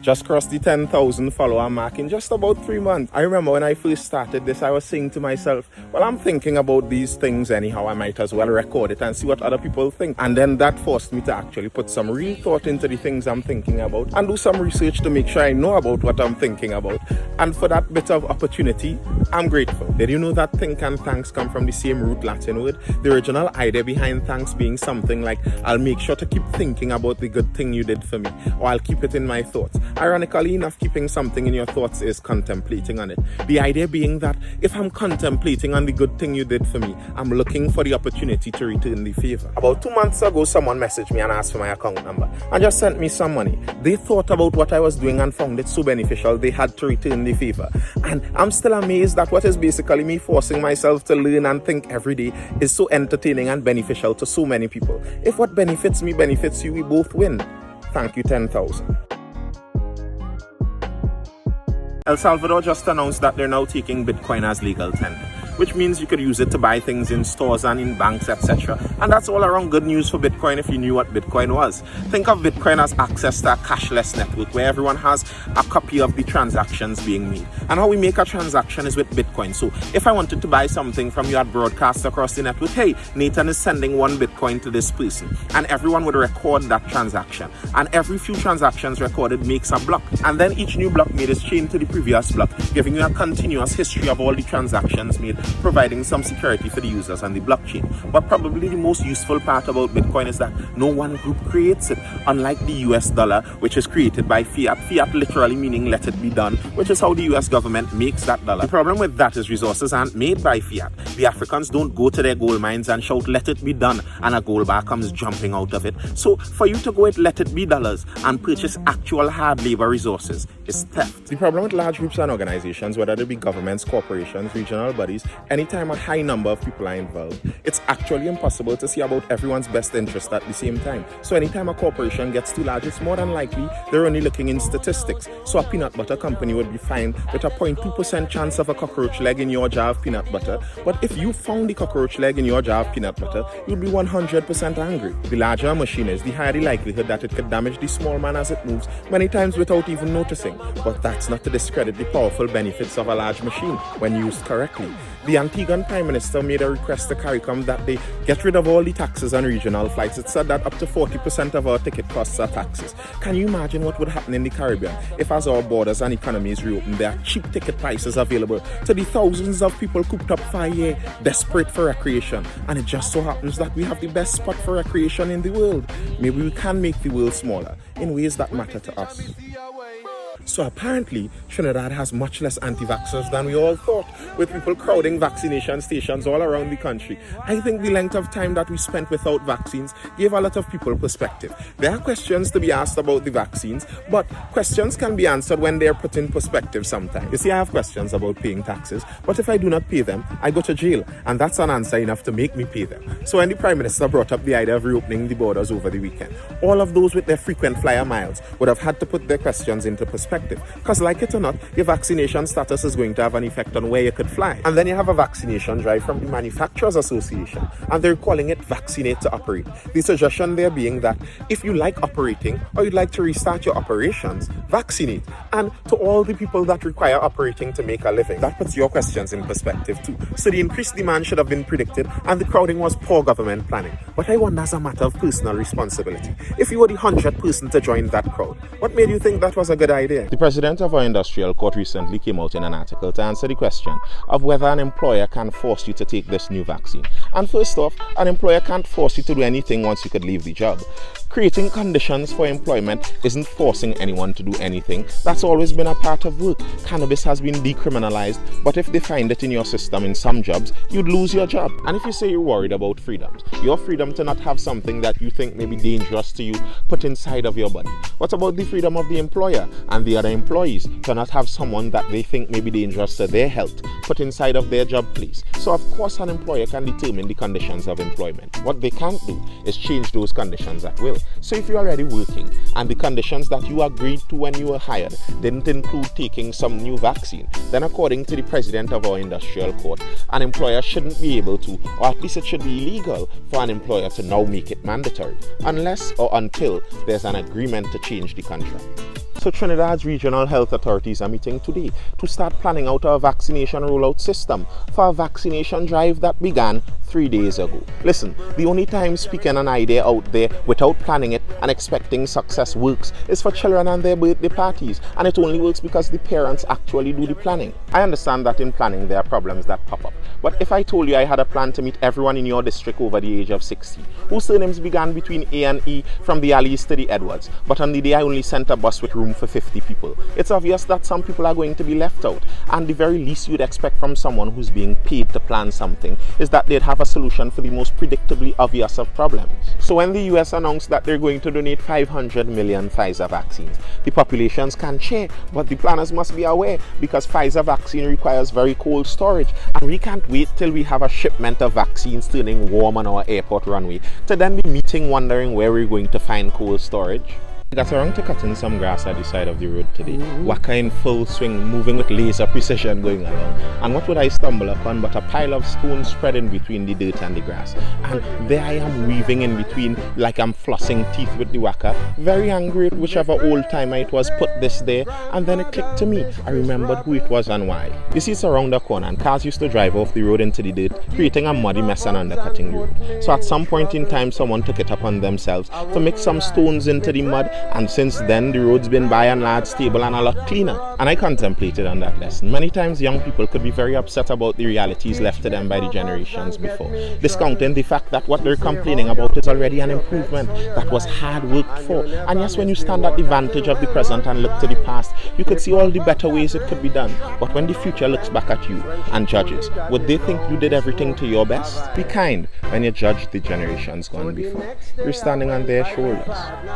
Just crossed the 10,000 follower mark in just about 3 months. I remember when I first started this, I was saying to myself, well, I'm thinking about these things anyhow. I might as well record it and see what other people think. And then that forced me to actually put some real thought into the things I'm thinking about and do some research to make sure I know about what I'm thinking about. And for that bit of opportunity, I'm grateful. Did you know that think and thanks come from the same root Latin word? The original idea behind thanks being something like, I'll make sure to keep thinking about the good thing you did for me, or I'll keep it in my thoughts. Ironically enough, keeping something in your thoughts is contemplating on it. The idea being that if I'm contemplating on the good thing you did for me, I'm looking for the opportunity to return the favor. About 2 months ago, someone messaged me and asked for my account number and just sent me some money. They thought about what I was doing and found it so beneficial they had to return the favor. And I'm still amazed that what is basically me forcing myself to learn and think every day is so entertaining and beneficial to so many people. If what benefits me benefits you, we both win. Thank you, 10,000. El Salvador just announced that they're now taking Bitcoin as legal tender, which means you could use it to buy things in stores and in banks, etc. And that's all around good news for Bitcoin if you knew what Bitcoin was. Think of Bitcoin as access to a cashless network where everyone has a copy of the transactions being made. And how we make a transaction is with Bitcoin. So if I wanted to buy something from you at broadcast across the network, hey, Nathan is sending 1 Bitcoin to this person, and everyone would record that transaction. And every few transactions recorded makes a block. And then each new block made is chained to the previous block, giving you a continuous history of all the transactions made, providing some security for the users and the blockchain. But probably the most useful part about Bitcoin is that no one group creates it. Unlike the US dollar, which is created by fiat. Fiat literally meaning let it be done, which is how the US government makes that dollar. The problem with that is resources aren't made by fiat. The Africans don't go to their gold mines and shout let it be done and a gold bar comes jumping out of it. So for you to go with let it be dollars and purchase actual hard labor resources is theft. The problem with large groups and organizations, whether they be governments, corporations, regional bodies, anytime a high number of people are involved, it's actually impossible to see about everyone's best interest at the same time. So anytime a corporation gets too large, it's more than likely they're only looking in statistics. So a peanut butter company would be fine with a 0.2% chance of a cockroach leg in your jar of peanut butter. But if you found the cockroach leg in your jar of peanut butter, you'd be 100% angry. The larger a machine is, the higher the likelihood that it could damage the small man as it moves, many times without even noticing. But that's not to discredit the powerful benefits of a large machine when used correctly. The Antiguan Prime Minister made a request to CARICOM that they get rid of all the taxes on regional flights. It said that up to 40% of our ticket costs are taxes. Can you imagine what would happen in the Caribbean if, as our borders and economies reopen, there are cheap ticket prices available to the thousands of people cooped up for a year, desperate for recreation? And it just so happens that we have the best spot for recreation in the world. Maybe we can make the world smaller in ways that matter to us. So apparently, Trinidad has much less anti-vaxxers than we all thought, with people crowding vaccination stations all around the country. I think the length of time that we spent without vaccines gave a lot of people perspective. There are questions to be asked about the vaccines, but questions can be answered when they're put in perspective sometimes. You see, I have questions about paying taxes, but if I do not pay them, I go to jail, and that's an answer enough to make me pay them. So when the Prime Minister brought up the idea of reopening the borders over the weekend, all of those with their frequent flyer miles would have had to put their questions into perspective. Because like it or not, your vaccination status is going to have an effect on where you could fly. And then you have a vaccination drive from the Manufacturers Association, and they're calling it Vaccinate to Operate. The suggestion there being that if you like operating or you'd like to restart your operations, vaccinate. And to all the people that require operating to make a living, that puts your questions in perspective too. So the increased demand should have been predicted, and the crowding was poor government planning. But I wonder, as a matter of personal responsibility, if you were the 100th person to join that crowd, what made you think that was a good idea? The president of our industrial court recently came out in an article to answer the question of whether an employer can force you to take this new vaccine. And first off, an employer can't force you to do anything once you could leave the job. Creating conditions for employment isn't forcing anyone to do anything. That's always been a part of work. Cannabis has been decriminalized, but if they find it in your system in some jobs, you'd lose your job. And if you say you're worried about freedoms, your freedom to not have something that you think may be dangerous to you put inside of your body. What about the freedom of the employer and the other employees to not have someone that they think may be dangerous to their health put inside of their job place? So of course an employer can determine the conditions of employment. What they can't do is change those conditions at will. So if you're already working and the conditions that you agreed to when you were hired didn't include taking some new vaccine, then according to the president of our industrial court, an employer shouldn't be able to, or at least it should be illegal for an employer to now make it mandatory, unless or until there's an agreement to change the contract. So Trinidad's regional health authorities are meeting today to start planning out a vaccination rollout system for a vaccination drive that began 3 days ago. Listen, the only time speaking an idea out there without planning it and expecting success works is for children and their birthday parties, and it only works because the parents actually do the planning. I understand that in planning there are problems that pop up, but if I told you I had a plan to meet everyone in your district over the age of 60, whose surnames began between A and E from the Alleys to the Edwards, but on the day I only sent a bus with room for 50 people, it's obvious that some people are going to be left out, and the very least you'd expect from someone who's being paid to plan something is that they'd have a solution for the most predictably obvious of problems. So when the US announced that they're going to donate 500 million Pfizer vaccines, the populations can cheer, but the planners must be aware because Pfizer vaccine requires very cold storage, and we can't wait till we have a shipment of vaccines turning warm on our airport runway to then be meeting wondering where we're going to find cold storage. I got around to cutting some grass at the side of the road today. Waka in full swing, moving with laser precision going along. And what would I stumble upon but a pile of stones spread in between the dirt and the grass. And there I am weaving in between like I'm flossing teeth with the waka. Very angry at whichever old timer it was put this there. And then it clicked to me. I remembered who it was and why. You see, it's around the corner and cars used to drive off the road into the dirt, creating a muddy mess and undercutting the road. So at some point in time, someone took it upon themselves to mix some stones into the mud, and since then the road's been by and large stable and a lot cleaner. And I contemplated on that lesson. Many times young people could be very upset about the realities left to them by the generations before, discounting the fact that what they're complaining about is already an improvement that was hard worked for. And yes, when you stand at the vantage of the present and look to the past, you could see all the better ways it could be done. But when the future looks back at you and judges, would they think you did everything to your best? Be kind when you judge the generations gone before. You're standing on their shoulders.